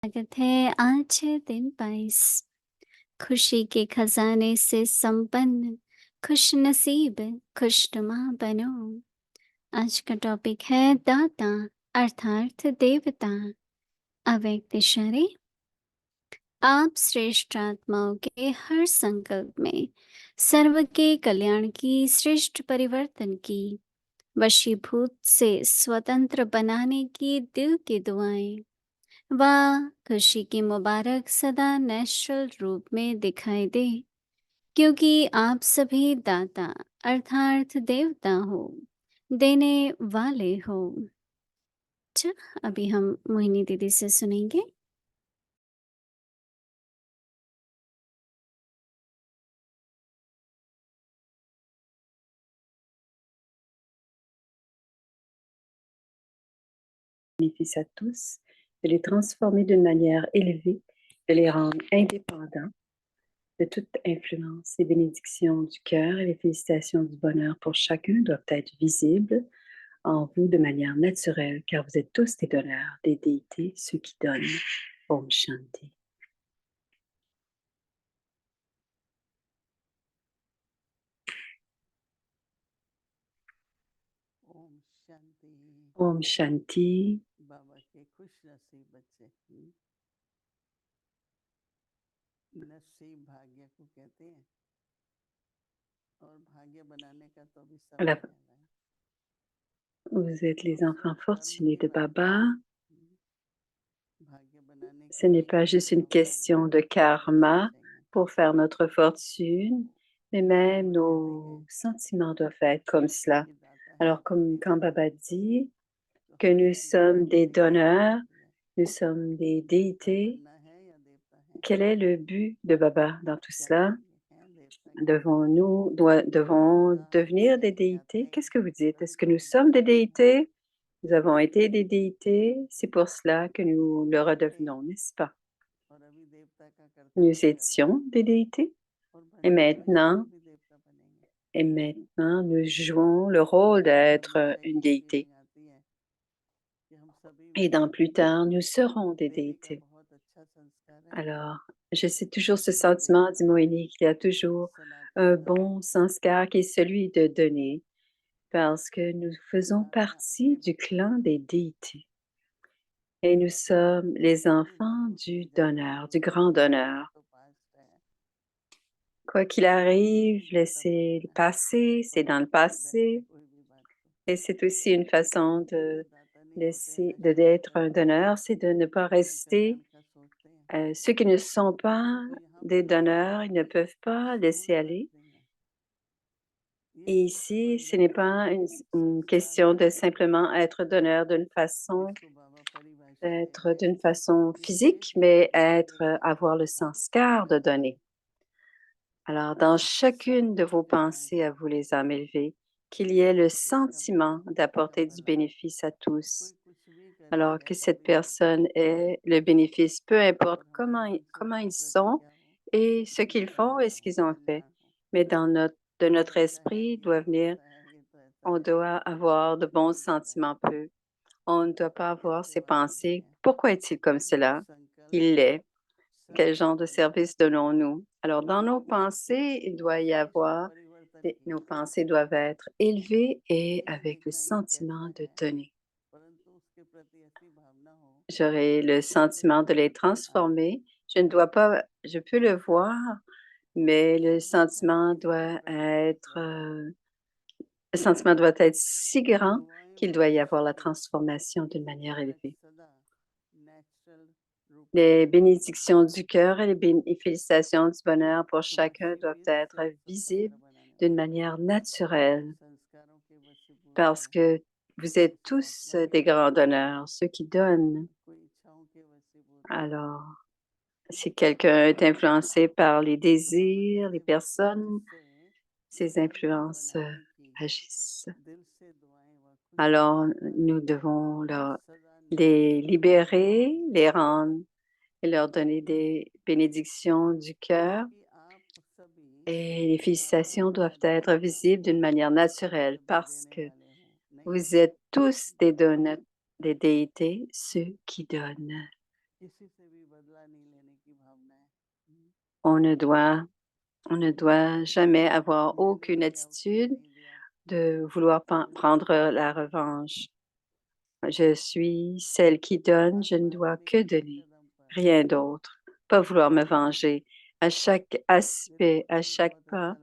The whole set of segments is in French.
स्वागत है। आज है दिन 22, खुशी के खजाने से संपन्न, खुश नसीब, खुशनुमा बनो। आज का टॉपिक है दाता अर्थात देवता। अव्यक्त इशारे। आप श्रेष्ठ आत्माओं के हर संकल्प में सर्व के कल्याण की, श्रेष्ठ परिवर्तन की, वशीभूत से स्वतंत्र बनाने की दिल की दुआएं, वाह खुशी की मुबारक सदा नेचुरल रूप में दिखाई दे, क्योंकि आप सभी दाता अर्थात देवता हो, देने वाले हो। अच्छा, अभी हम मोहिनी दीदी से सुनेंगे। Bénéfice à tous, de les transformer d'une manière élevée, de les rendre indépendants de toute influence. Les bénédictions du cœur et les félicitations du bonheur pour chacun doivent être visibles en vous de manière naturelle, car vous êtes tous des donneurs, des déités, ceux qui donnent. Om Shanti. Om Shanti. Om Shanti. बाबा के खुश नसीब बच्चे नसीब भाग्य को कहते हैं, और भाग्य बनाने का तो अभी समय Voilà. है। Vous êtes les enfants fortunés de Baba. भाग्य बनाने Ce के n'est लिए pas juste une question de karma pour faire notre fortune, mais même nos sentiments doivent être comme cela. Alors, comme quand Baba dit que nous sommes des donneurs, nous sommes des déités, quel est le but de Baba dans tout cela? Devons-nous devons devenir des déités? Qu'est-ce que vous dites? Est-ce que nous sommes des déités? Nous avons été des déités, c'est pour cela que nous le redevenons, n'est-ce pas? Nous étions des déités et maintenant, nous jouons le rôle d'être une déité. Et dans plus tard, nous serons des déités. Alors, je sais toujours ce sentiment, dit Mohinie, qu'il y a toujours un bon sanskar qui est celui de donner, parce que nous faisons partie du clan des déités. Et nous sommes les enfants du donneur, du grand donneur. Quoi qu'il arrive, laissez le passé, c'est dans le passé. Et c'est aussi une façon d'être un donneur, c'est de ne pas rester. Ceux qui ne sont pas des donneurs, ils ne peuvent pas laisser aller. Et ici, ce n'est pas une question de simplement être donneur d'une façon physique, mais avoir le sanskar de donner. Alors, dans chacune de vos pensées à vous, les âmes élevées, qu'il y ait le sentiment d'apporter du bénéfice à tous. Alors que cette personne ait le bénéfice, peu importe comment ils sont et ce qu'ils font et ce qu'ils ont fait. Mais de notre esprit doit venir, on doit avoir de bons sentiments peu. On ne doit pas avoir ces pensées. Pourquoi est-il comme cela? Il l'est. Quel genre de service donnons-nous? Alors, dans nos pensées, il doit y avoir, nos pensées doivent être élevées et avec le sentiment de donner. J'aurai le sentiment de les transformer. Je peux le voir, mais le sentiment doit être si grand qu'il doit y avoir la transformation d'une manière élevée. Les bénédictions du cœur et les félicitations du bonheur pour chacun doivent être visibles d'une manière naturelle, parce que vous êtes tous des grands donneurs, ceux qui donnent. Alors, si quelqu'un est influencé par les désirs, les personnes, ces influences agissent. Alors, nous devons les libérer, les rendre et leur donner des bénédictions du cœur. Et les félicitations doivent être visibles d'une manière naturelle parce que vous êtes tous des déités, ceux qui donnent. किसी से भी बदला नहीं लेने की भावना है। On ne doit jamais avoir aucune attitude de vouloir prendre la revanche. Je suis celle qui donne, je ne dois que donner, rien d'autre, pas vouloir me venger. À chaque aspect, à chaque pas,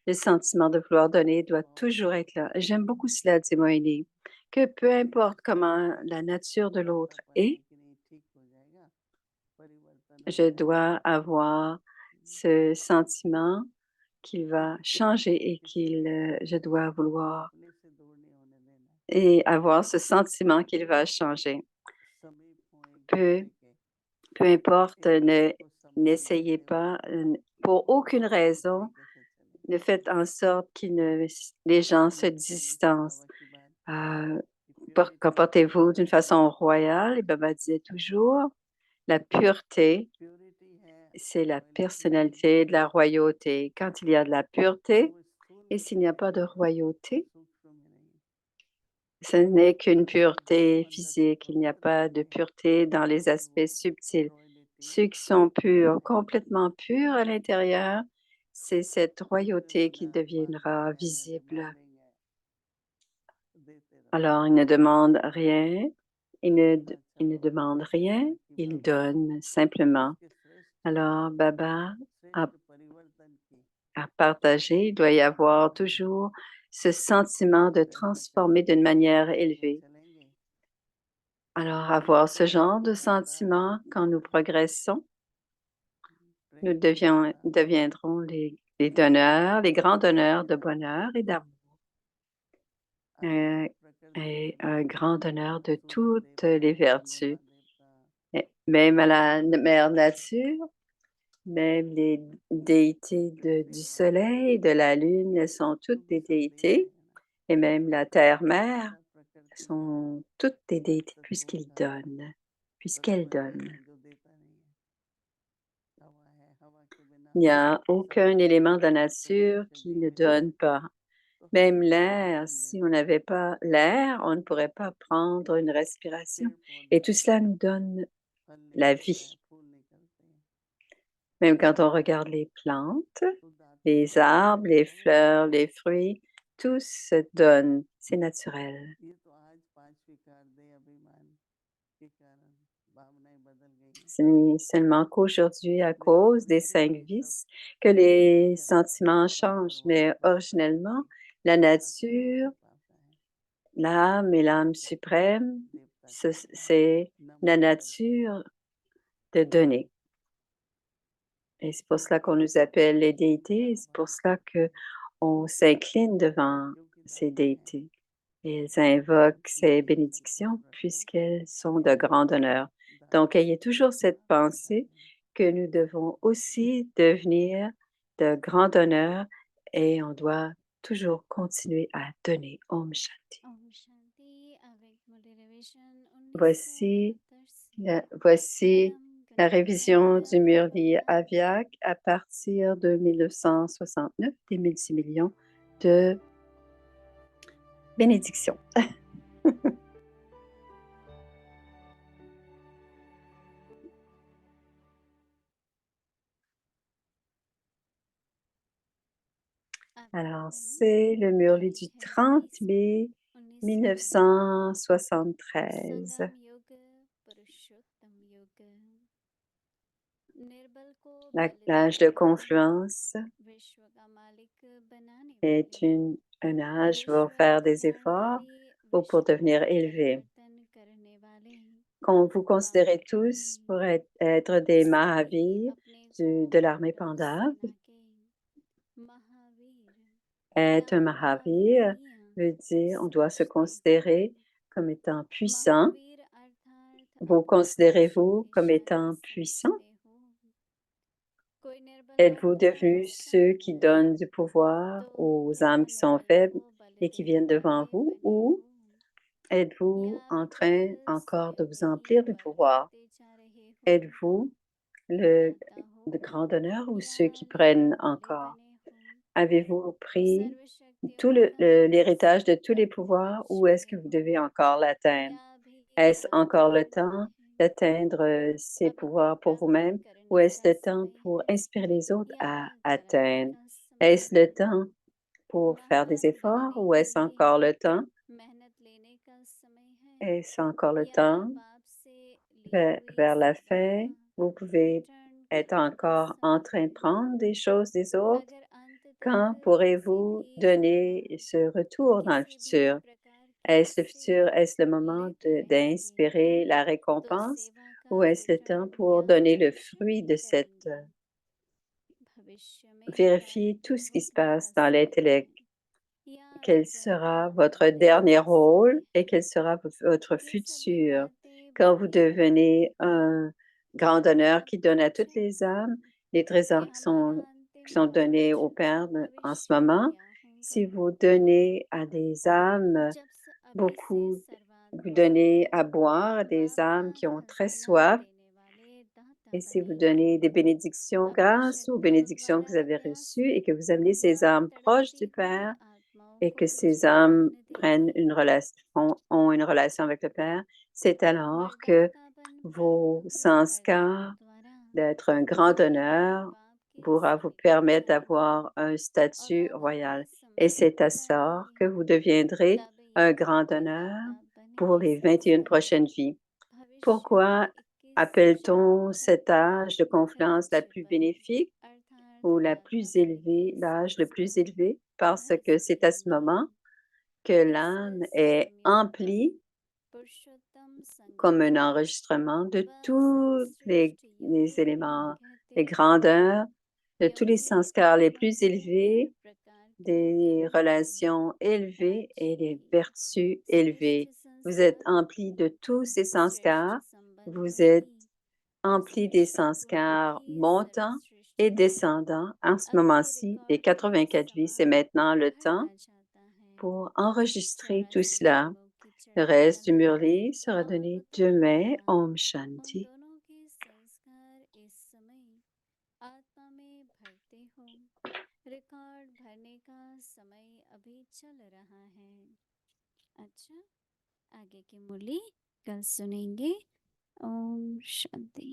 le sentiment de vouloir donner doit toujours être là. J'aime beaucoup cela, dit Moïni, que peu importe comment la nature de l'autre est, je dois avoir ce sentiment qu'il va changer et je dois vouloir et avoir ce sentiment qu'il va changer. Peu, peu importe, n'essayez pas, pour aucune raison, ne faites en sorte les gens se distancent. Comportez-vous d'une façon royale. Et Baba disait toujours, la pureté, c'est la personnalité de la royauté. Quand il y a de la pureté et s'il n'y a pas de royauté, ce n'est qu'une pureté physique. Il n'y a pas de pureté dans les aspects subtils. Ceux qui sont purs, complètement purs à l'intérieur, c'est cette royauté qui deviendra visible. Alors, il ne demande rien, il ne demande rien, il donne simplement. Alors, Baba a partagé, il doit y avoir toujours ce sentiment de transformer d'une manière élevée. Alors, avoir ce genre de sentiment quand nous progressons, nous deviendrons les donneurs, les grands donneurs de bonheur et d'amour. Et un grand donneur de toutes les vertus. Même à la mère nature, même les déités du soleil, de la lune, elles sont toutes des déités. Et même la terre-mère sont toutes des déités puisqu'elles donnent. Il n'y a aucun élément de la nature qui ne donne pas. Même l'air, si on n'avait pas l'air, on ne pourrait pas prendre une respiration. Et tout cela nous donne la vie. Même quand on regarde les plantes, les arbres, les fleurs, les fruits, tout se donne. C'est naturel. Ce n'est seulement qu'aujourd'hui, à cause des 5 vices, que les sentiments changent. Mais originellement, la nature, l'âme et l'âme suprême, c'est la nature de donner. Et c'est pour cela qu'on nous appelle les déités, c'est pour cela qu'on s'incline devant ces déités. Ils invoquent ces bénédictions puisqu'elles sont de grand honneur. Donc, ayez toujours cette pensée que nous devons aussi devenir de grand honneur et on doit toujours continuer à donner. Om Shanti. Voici la révision du Murli Aviak à partir de 1969, des multimillions de bénédictions. Alors, c'est le Murli du 30 mai 1973. L'âge de confluence est un âge pour faire des efforts ou pour devenir élevé. Quand vous considérez tous pour être des Mahavir de l'armée Pandave, être un Mahavir veut dire on doit se considérer comme étant puissant. Vous considérez-vous comme étant puissant? Êtes-vous devenus ceux qui donnent du pouvoir aux âmes qui sont faibles et qui viennent devant vous ou êtes-vous en train encore de vous emplir du pouvoir? Êtes-vous le grand donneur ou ceux qui prennent encore? Avez-vous pris tout l'héritage de tous les pouvoirs ou est-ce que vous devez encore l'atteindre? Est-ce encore le temps d'atteindre ces pouvoirs pour vous-même ou est-ce le temps pour inspirer les autres à atteindre? Est-ce le temps pour faire des efforts ou est-ce encore le temps? Est-ce encore le temps? Vers la fin, vous pouvez être encore en train de prendre des choses des autres. Quand pourrez-vous donner ce retour dans le futur? Est-ce le futur, est-ce le moment d'inspirer la récompense ou est-ce le temps pour donner le fruit de cette, vérifier tout ce qui se passe dans l'intellect? Quel sera votre dernier rôle et quel sera votre futur quand vous devenez un grand donneur qui donne à toutes les âmes les trésors qui sont donnés au Père en ce moment? Si vous donnez à des âmes beaucoup, vous donnez à boire à des âmes qui ont très soif, et si vous donnez des bénédictions grâce aux bénédictions que vous avez reçues et que vous amenez ces âmes proches du Père, et que ces âmes prennent une relation, ont une relation avec le Père, c'est alors que vos sanskars d'être un grand honneur pourra vous permettre d'avoir un statut royal. Et c'est à ça que vous deviendrez un grand honneur pour les 21 prochaines vies. Pourquoi appelle-t-on cet âge de confluence la plus bénéfique ou la plus élevée, l'âge le plus élevé? Parce que c'est à ce moment que l'âme est emplie comme un enregistrement de tous les éléments, les grandeurs, de tous les sanskars les plus élevés, des relations élevées et des vertus élevées. Vous êtes empli de tous ces sanskars, vous êtes empli des sanskars montants et descendants. En ce moment-ci, les 84 vies, c'est maintenant le temps pour enregistrer tout cela. Le reste du murli sera donné demain. Om Shanti. Record भरने का समय अभी चल रहा है। अच्छा, आगे की मुरली कल सुनेंगे। ओम शांति।